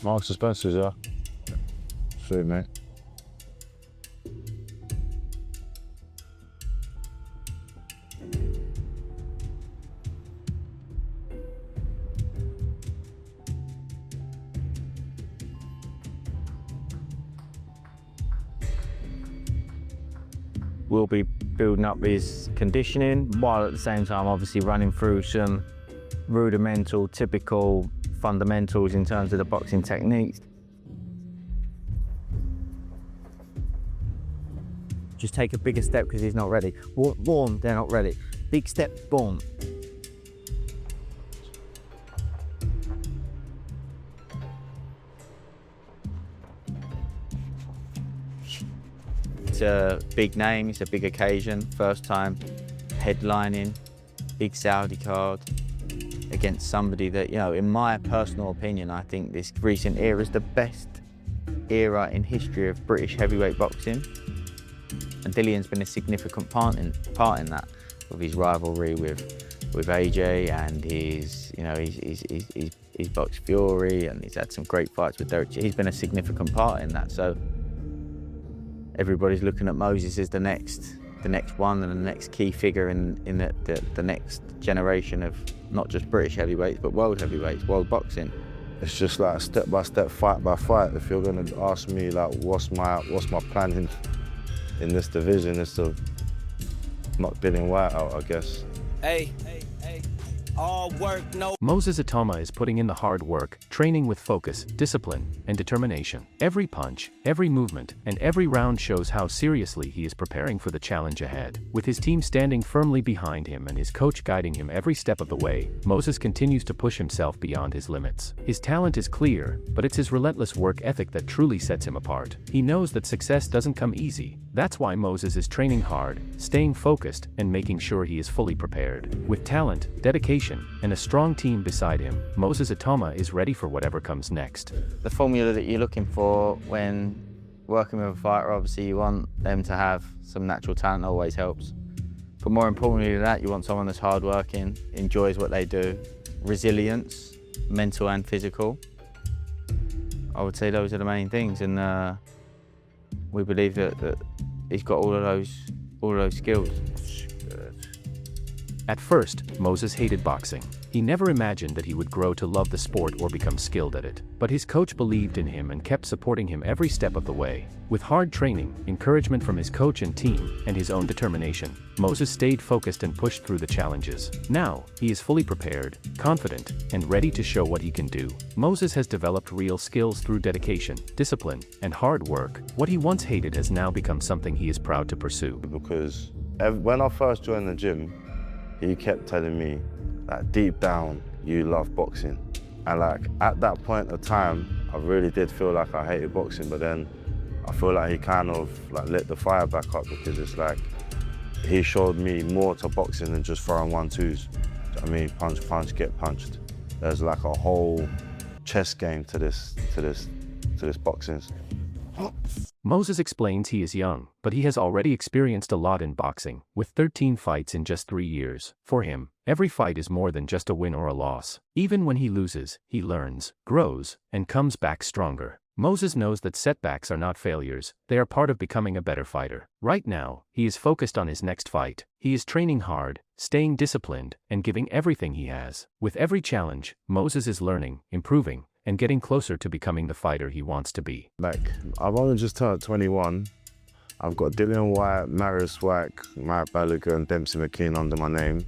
Marks and Spencer's, yeah. Sweet, mate. We'll be building up his conditioning while at the same time obviously running through some rudimental, typical fundamentals in terms of the boxing techniques. Just take a bigger step because he's not ready. Warm, they're not ready. Big step, boom. It's a big name, it's a big occasion, first time headlining, big Saudi card against somebody that, you know, in my personal opinion, I think this recent era is the best era in history of British heavyweight boxing. And Dillian's been a significant part in that, with his rivalry with AJ and his, you know, he's boxed Fury and he's had some great fights with Derek. He's been a significant part in that. So everybody's looking at Moses as the next one and the next key figure in the next generation of not just British heavyweights but world heavyweights, world boxing. It's just like step by step, fight by fight. If you're gonna ask me like what's my plan in this division, is to knock Dillian Whyte out, I guess. Hey. All work, no. Moses Itauma is putting in the hard work, training with focus, discipline, and determination. Every punch, every movement, and every round shows how seriously he is preparing for the challenge ahead. With his team standing firmly behind him and his coach guiding him every step of the way, Moses continues to push himself beyond his limits. His talent is clear, but it's his relentless work ethic that truly sets him apart. He knows that success doesn't come easy. That's why Moses is training hard, staying focused, and making sure he is fully prepared. With talent, dedication, and a strong team beside him, Moses Itauma is ready for whatever comes next. The formula that you're looking for when working with a fighter, obviously you want them to have some natural talent, always helps. But more importantly than that, you want someone that's hardworking, enjoys what they do, resilience, mental and physical. I would say those are the main things, and we believe that he's got all of those skills. At first, Moses hated boxing. He never imagined that he would grow to love the sport or become skilled at it. But his coach believed in him and kept supporting him every step of the way. With hard training, encouragement from his coach and team, and his own determination, Moses stayed focused and pushed through the challenges. Now, he is fully prepared, confident, and ready to show what he can do. Moses has developed real skills through dedication, discipline, and hard work. What he once hated has now become something he is proud to pursue. Because when I first joined the gym, he kept telling me that deep down, you love boxing. And like at that point of time, I really did feel like I hated boxing, but then I feel like he kind of like lit the fire back up, because it's like he showed me more to boxing than just throwing 1-2s. I mean, punch, get punched. There's like a whole chess game to this boxing. Moses explains he is young, but he has already experienced a lot in boxing, with 13 fights in just 3 years. For him, every fight is more than just a win or a loss. Even when he loses, he learns, grows, and comes back stronger. Moses knows that setbacks are not failures, they are part of becoming a better fighter. Right now, he is focused on his next fight. He is training hard, staying disciplined, and giving everything he has. With every challenge, Moses is learning, improving, and getting closer to becoming the fighter he wants to be. Like, I've only just turned 21. I've got Dillian Whyte, Marius Wack, Mark Balaguer, and Dempsey McKean under my name.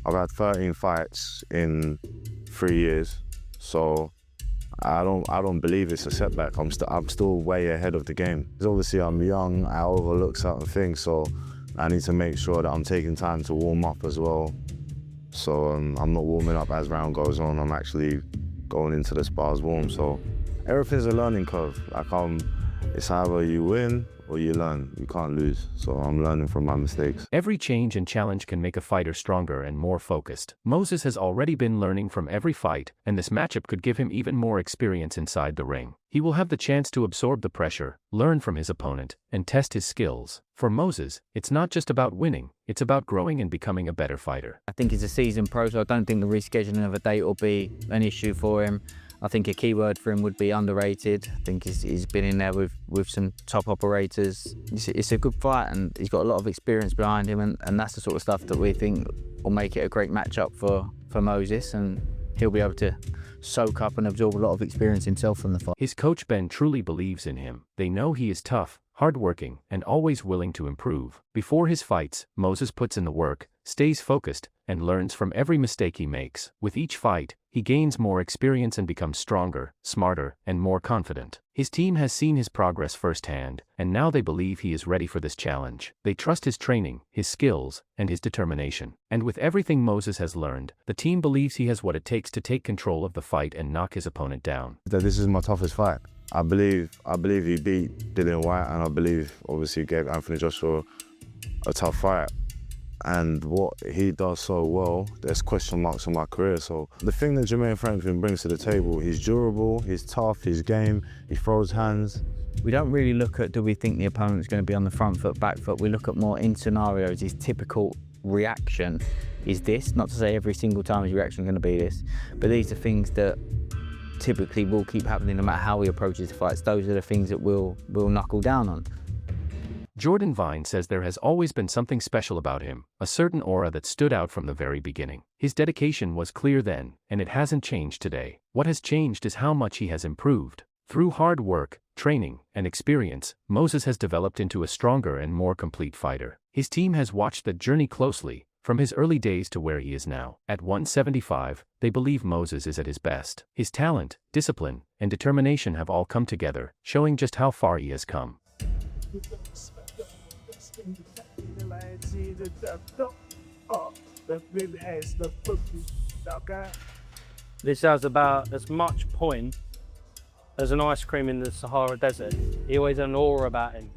I've had 13 fights in 3 years, so I don't believe it's a setback. I'm still way ahead of the game. Because obviously I'm young, I overlook certain things, so I need to make sure that I'm taking time to warm up as well. So I'm not warming up as round goes on. I'm actually going into the spars warm. So everything's a learning curve. Like it's either you win or you learn. You can't lose. So I'm learning from my mistakes. Every change and challenge can make a fighter stronger and more focused. Moses has already been learning from every fight, and this matchup could give him even more experience inside the ring. He will have the chance to absorb the pressure, learn from his opponent, and test his skills. For Moses, it's not just about winning, it's about growing and becoming a better fighter. I think he's a seasoned pro, so I don't think the rescheduling of a date will be an issue for him. I think a key word for him would be underrated. I think he's been in there with some top operators. It's a good fight, and he's got a lot of experience behind him, and that's the sort of stuff that we think will make it a great matchup for Moses, and he'll be able to soak up and absorb a lot of experience himself from the fight. His coach Ben truly believes in him. They know he is tough, hardworking, and always willing to improve. Before his fights, Moses puts in the work, stays focused, and learns from every mistake he makes. With each fight, he gains more experience and becomes stronger, smarter, and more confident. His team has seen his progress firsthand, and now they believe he is ready for this challenge. They trust his training, his skills, and his determination. And with everything Moses has learned, the team believes he has what it takes to take control of the fight and knock his opponent down. This is my toughest fight. I believe he beat Dillian Whyte, and I believe obviously gave Anthony Joshua a tough fight. And what he does so well, there's question marks on my career. So the thing that Jermaine Franklin brings to the table, he's durable, he's tough, he's game, he throws hands. We don't really look at, do we think the opponent's going to be on the front foot, back foot? We look at more in scenarios. His typical reaction is this. Not to say every single time his reaction is going to be this, but these are things that typically will keep happening no matter how he approaches the fights. Those are the things that we'll knuckle down on. Jordan Vine says there has always been something special about him, a certain aura that stood out from the very beginning. His dedication was clear then, and it hasn't changed today. What has changed is how much he has improved. Through hard work, training, and experience, Moses has developed into a stronger and more complete fighter. His team has watched that journey closely, from his early days to where he is now. At 175, they believe Moses is at his best. His talent, discipline, and determination have all come together, showing just how far he has come. This has about as much point as an ice cream in the Sahara Desert. He always had an aura about him.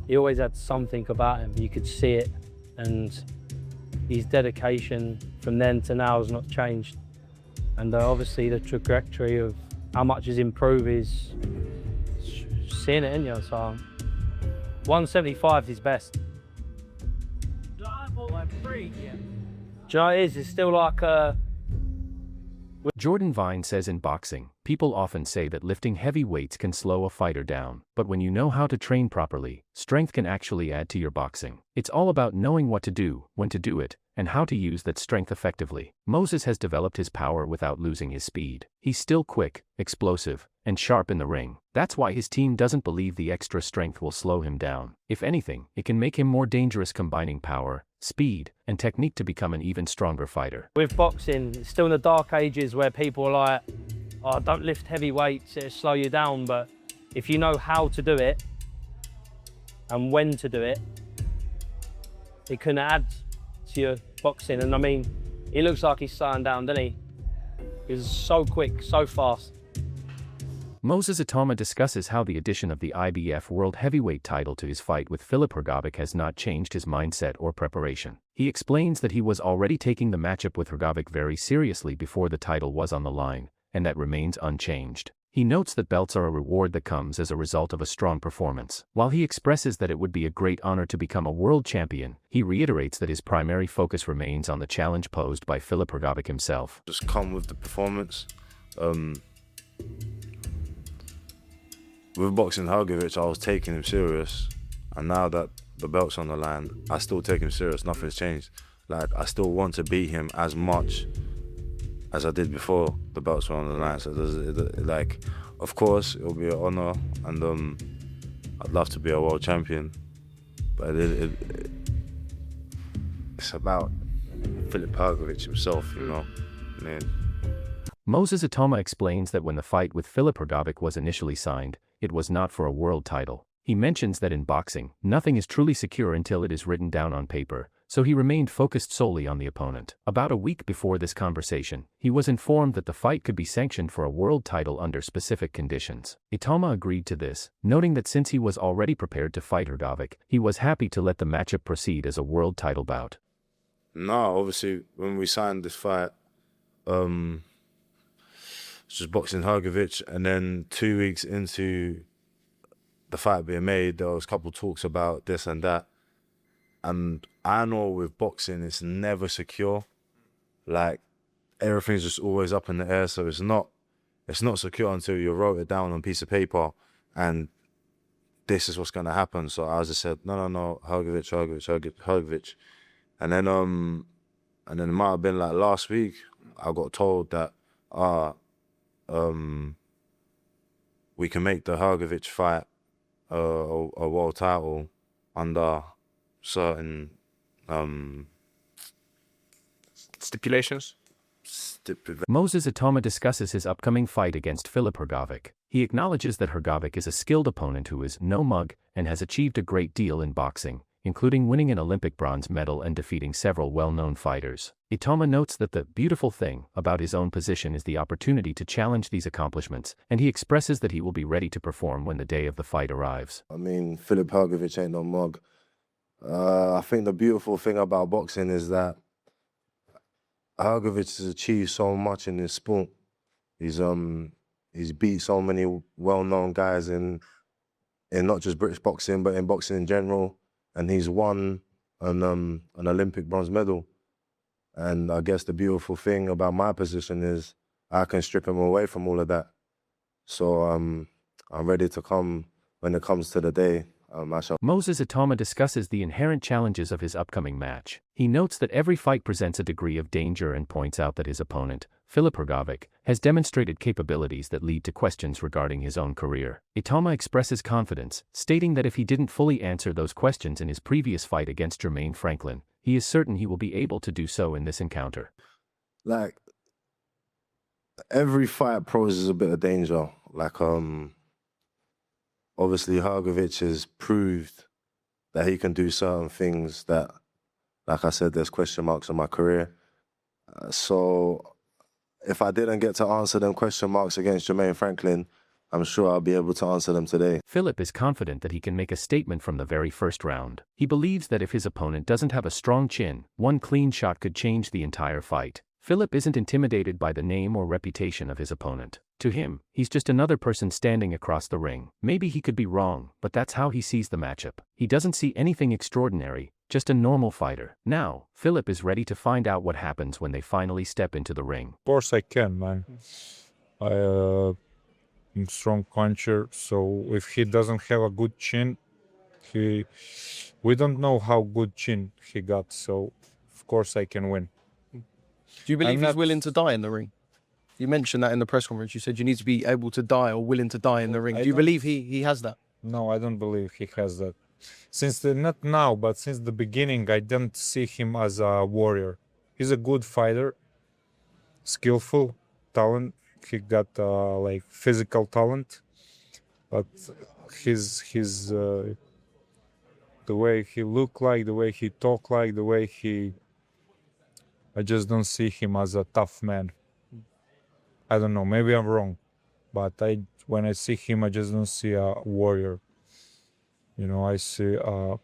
He always had something about him. You could see it, and his dedication from then to now has not changed. And obviously the trajectory of how much he's improved is seeing it in you. So 175 is his best. Do you know what it is? It's still like a... Jordan Vine says in boxing, people often say that lifting heavy weights can slow a fighter down, but when you know how to train properly, strength can actually add to your boxing. It's all about knowing what to do, when to do it, and how to use that strength effectively. Moses has developed his power without losing his speed. He's still quick, explosive, and sharp in the ring. That's why his team doesn't believe the extra strength will slow him down. If anything, it can make him more dangerous, combining power, speed, and technique to become an even stronger fighter. With boxing, it's still in the dark ages where people are like, oh, don't lift heavy weights, it'll slow you down. But if you know how to do it and when to do it, it can add to your boxing. And I mean, he looks like he's slowing down, doesn't he? He's so quick, so fast. Moses Itauma discusses how the addition of the IBF World Heavyweight title to his fight with Filip Hrgovic has not changed his mindset or preparation. He explains that he was already taking the matchup with Hrgovic very seriously before the title was on the line, and that remains unchanged. He notes that belts are a reward that comes as a result of a strong performance. While he expresses that it would be a great honor to become a world champion, he reiterates that his primary focus remains on the challenge posed by Filip Hrgovic himself. Just come with the performance. With boxing Hrgovic, I was taking him serious, and now that the belt's on the line, I still take him serious. Nothing's changed. Like, I still want to beat him as much as I did before the belts were on the line. So like, of course, it'll be an honor, and I'd love to be a world champion, but it's about Filip Hrgovic himself, you know. I mean, Moses Itauma explains that when the fight with Filip Hrgovic was initially signed, it was not for a world title. He mentions that in boxing, nothing is truly secure until it is written down on paper, so he remained focused solely on the opponent. About a week before this conversation, he was informed that the fight could be sanctioned for a world title under specific conditions. Itauma agreed to this, noting that since he was already prepared to fight Hrgovic, he was happy to let the matchup proceed as a world title bout. No, obviously, when we signed this fight, just boxing Hrgovic, and then 2 weeks into the fight being made, there was a couple talks about this and that. And I know with boxing, it's never secure. Like, everything's just always up in the air, so it's not it's not secure until you wrote it down on a piece of paper and this is what's going to happen. So I just said, no, Hrgovic. And then it might have been like last week, I got told that we can make the Hrgovic fight a world title under certain stipulations. Moses Itauma discusses his upcoming fight against Filip Hrgovic. He acknowledges that Hrgovic is a skilled opponent who is no mug and has achieved a great deal in boxing, including winning an Olympic bronze medal and defeating several well-known fighters. Itauma notes that the beautiful thing about his own position is the opportunity to challenge these accomplishments, and he expresses that he will be ready to perform when the day of the fight arrives. I mean, Filip Hrgovic ain't no mug. I think the beautiful thing about boxing is that Hrgovic has achieved so much in this sport. He's beat so many well-known guys in not just British boxing, but in boxing in general. And he's won an Olympic bronze medal. And I guess the beautiful thing about my position is I can strip him away from all of that. So I'm ready to come when it comes to the day. Moses Itauma discusses the inherent challenges of his upcoming match. He notes that every fight presents a degree of danger and points out that his opponent, Filip Hrgovic, has demonstrated capabilities that lead to questions regarding his own career. Itauma expresses confidence, stating that if he didn't fully answer those questions in his previous fight against Jermaine Franklin, he is certain he will be able to do so in this encounter. Like, every fight poses a bit of danger. Like, obviously, Hrgovic has proved that he can do certain things that, like I said, there's question marks on my career. So if I didn't get to answer them question marks against Jermaine Franklin, I'm sure I'll be able to answer them today. Filip is confident that he can make a statement from the very first round. He believes that if his opponent doesn't have a strong chin, one clean shot could change the entire fight. Filip isn't intimidated by the name or reputation of his opponent. To him, he's just another person standing across the ring. Maybe he could be wrong, but that's how he sees the matchup. He doesn't see anything extraordinary, just a normal fighter. Now, Filip is ready to find out what happens when they finally step into the ring. Of course I can, man. I'm a strong puncher, so if he doesn't have a good chin, we don't know how good chin he got, so of course I can win. Do you believe he's willing to die in the ring? You mentioned that in the press conference. You said you need to be able to die or willing to die in the ring. Do you believe he has that? No, I don't believe he has that. Not now, but since the beginning, I don't see him as a warrior. He's a good fighter, skillful, talent. He got like physical talent, but the way he look like, the way he talk like, the way I just don't see him as a tough man. I don't know, maybe I'm wrong, but when I see him, I just don't see a warrior. You know, I see a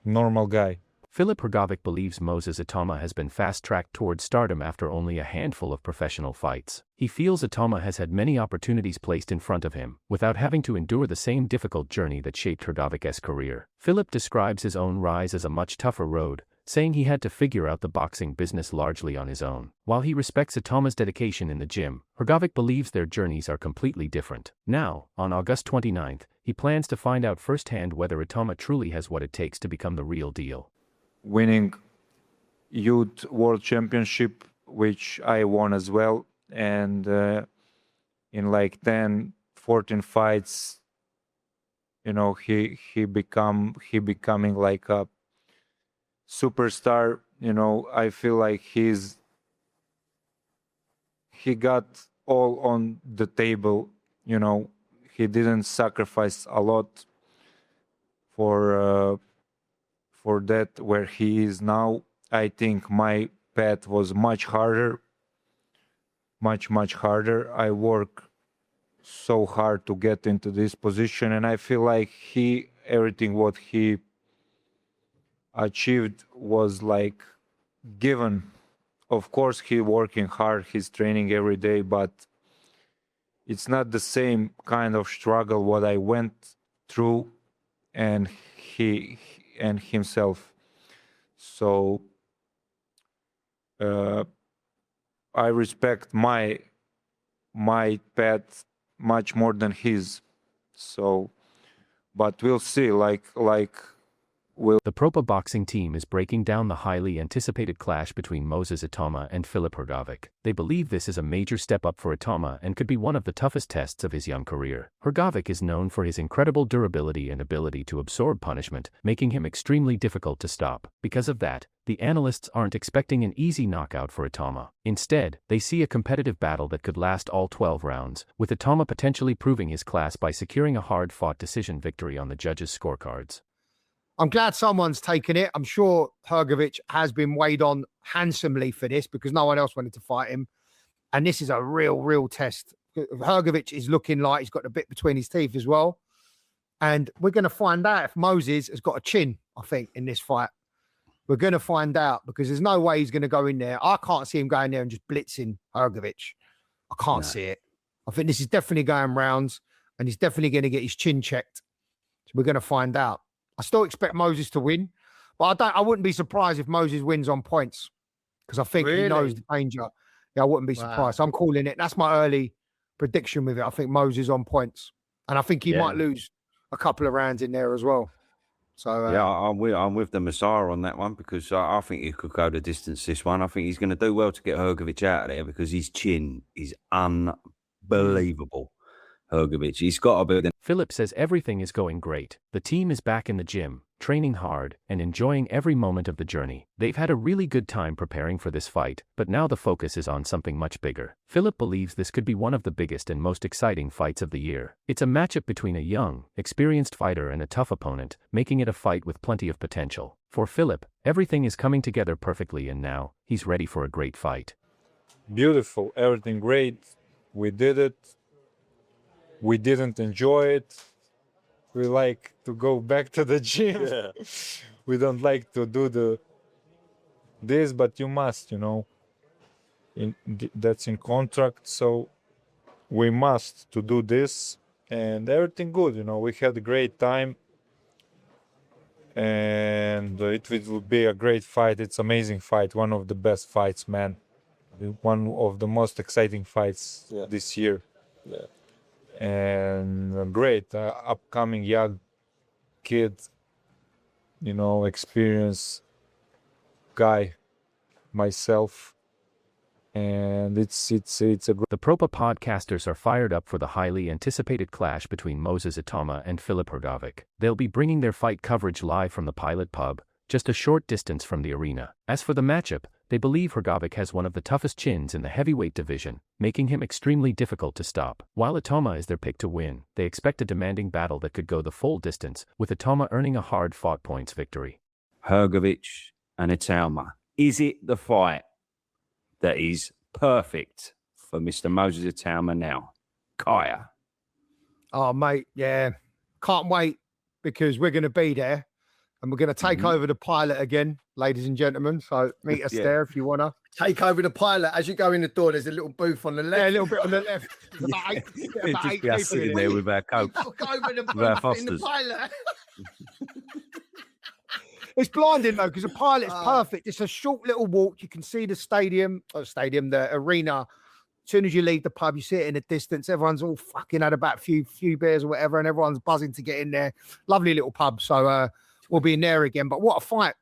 normal guy. Filip Hrgovic believes Moses Itauma has been fast-tracked towards stardom after only a handful of professional fights. He feels Itauma has had many opportunities placed in front of him, without having to endure the same difficult journey that shaped Hrgovic's career. Filip describes his own rise as a much tougher road, saying he had to figure out the boxing business largely on his own. While he respects Itauma's dedication in the gym, Hrgovic believes their journeys are completely different. Now, on August 29th, he plans to find out firsthand whether Itauma truly has what it takes to become the real deal. Winning Youth World Championship, which I won as well, and in like 10, 14 fights, you know, he becoming like a superstar. You know, I feel like he got all on the table. You know, he didn't sacrifice a lot for that where he is now. I think my path was much harder, much harder. I work so hard to get into this position, and I feel like everything what he achieved was like given. Of course, he working hard, he's training every day, but it's not the same kind of struggle what I went through and he and himself. So I respect my my path much more than his. So, but we'll see. The Propa boxing team is breaking down the highly anticipated clash between Moses Itauma and Filip Hrgovic. They believe this is a major step up for Itauma and could be one of the toughest tests of his young career. Hrgovic is known for his incredible durability and ability to absorb punishment, making him extremely difficult to stop. Because of that, the analysts aren't expecting an easy knockout for Itauma. Instead, they see a competitive battle that could last all 12 rounds, with Itauma potentially proving his class by securing a hard-fought decision victory on the judges' scorecards. I'm glad someone's taken it. I'm sure Hrgovic has been weighed on handsomely for this because no one else wanted to fight him. And this is a real test. Hrgovic is looking like he's got a bit between his teeth as well. And we're going to find out if Moses has got a chin, I think, in this fight. We're going to find out because there's no way he's going to go in there. I can't see him going there and just blitzing Hrgovic. I can't see it. I think this is definitely going rounds and he's definitely going to get his chin checked. So we're going to find out. I still expect Moses to win, but I wouldn't be surprised if Moses wins on points because I think he knows the danger. Yeah, I wouldn't be surprised. So I'm calling it. That's my early prediction with it. I think Moses on points, and I think he might lose a couple of rounds in there as well. So yeah, I'm with the Messiah on that one because I think he could go the distance this one. I think he's going to do well to get Hrgovic out of there because his chin is unbelievable. Hrgovic, he's got to be. Filip says everything is going great. The team is back in the gym, training hard, and enjoying every moment of the journey. They've had a really good time preparing for this fight, but now the focus is on something much bigger. Filip believes this could be one of the biggest and most exciting fights of the year. It's a matchup between a young, experienced fighter and a tough opponent, making it a fight with plenty of potential. For Filip, everything is coming together perfectly and now, he's ready for a great fight. Beautiful, everything great. We did it. We didn't enjoy it. We like to go back to the gym. Yeah. We don't like to do this, but you must, that's in contract. So we must to do this, and everything good. We had a great time, and it will be a great fight. It's amazing fight, one of the best fights, man. One of the most exciting fights this year. Yeah. And a great upcoming young kid, experienced guy, myself, and it's a great. The Propa podcasters are fired up for the highly anticipated clash between Moses Itauma and Filip Hrgovic. They'll be bringing their fight coverage live from the Pilot Pub, just a short distance from the arena. As for the matchup, they believe Hrgovic has one of the toughest chins in the heavyweight division, making him extremely difficult to stop. While Itauma is their pick to win, they expect a demanding battle that could go the full distance, with Itauma earning a hard-fought points victory. Hrgovic and Itauma. Is it the fight that is perfect for Mr. Moses Itauma now? Kaya. Oh, mate, yeah. Can't wait because we're going to be there. And we're going to take over the Pilot again, ladies and gentlemen. So meet us there if you want to. Take over the Pilot. As you go in the door, there's a little booth on the left. Yeah, a little bit on the left. Just be us sitting there with our coke. Look over the booth in the Pilot. It's blinding, though, because the Pilot's perfect. It's a short little walk. You can see the the arena. As soon as you leave the pub, you see it in the distance. Everyone's all fucking had about a few beers or whatever, and everyone's buzzing to get in there. Lovely little pub. So, we'll be in there again, but what a fight.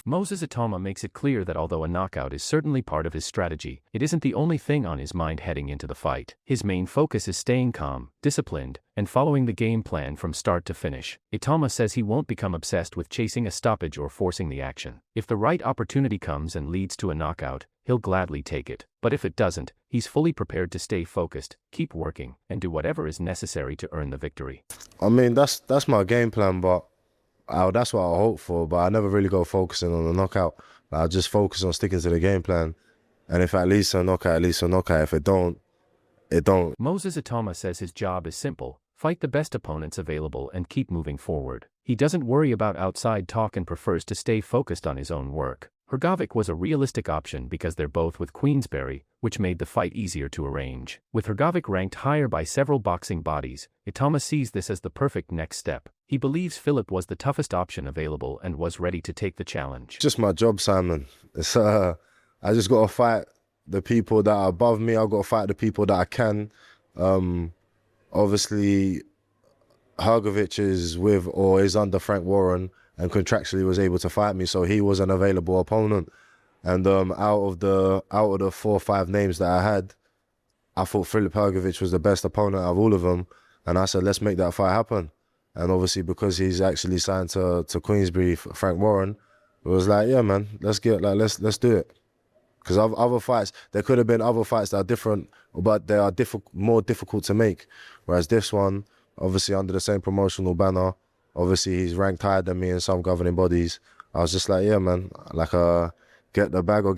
Moses Itauma makes it clear that although a knockout is certainly part of his strategy, it isn't the only thing on his mind heading into the fight. His main focus is staying calm, disciplined, and following the game plan from start to finish. Itauma says he won't become obsessed with chasing a stoppage or forcing the action. If the right opportunity comes and leads to a knockout, he'll gladly take it. But if it doesn't, he's fully prepared to stay focused, keep working, and do whatever is necessary to earn the victory. I mean, that's my game plan, but that's what I hope for, but I never really go focusing on the knockout. I just focus on sticking to the game plan. And if at least a knockout, at least a knockout. If it don't, it don't. Moses Itauma says his job is simple. Fight the best opponents available and keep moving forward. He doesn't worry about outside talk and prefers to stay focused on his own work. Hrgovic was a realistic option because they're both with Queensberry, which made the fight easier to arrange. With Hrgovic ranked higher by several boxing bodies, Itauma sees this as the perfect next step. He believes Filip was the toughest option available and was ready to take the challenge. Just my job, Simon. It's I just got to fight the people that are above me. I've got to fight the people that I can. Obviously, Hrgovic is with or is under Frank Warren and contractually was able to fight me, so he was an available opponent. And out of the 4 or 5 names that I had, I thought Filip Hrgovic was the best opponent out of all of them. And I said, let's make that fight happen. And obviously, because he's actually signed to Queensberry, Frank Warren, it was like, yeah, man, let's do it. Because other fights, there could have been other fights that are different, but they are more difficult to make. Whereas this one, obviously under the same promotional banner, obviously he's ranked higher than me in some governing bodies. I was just like, yeah, man, like get the bag or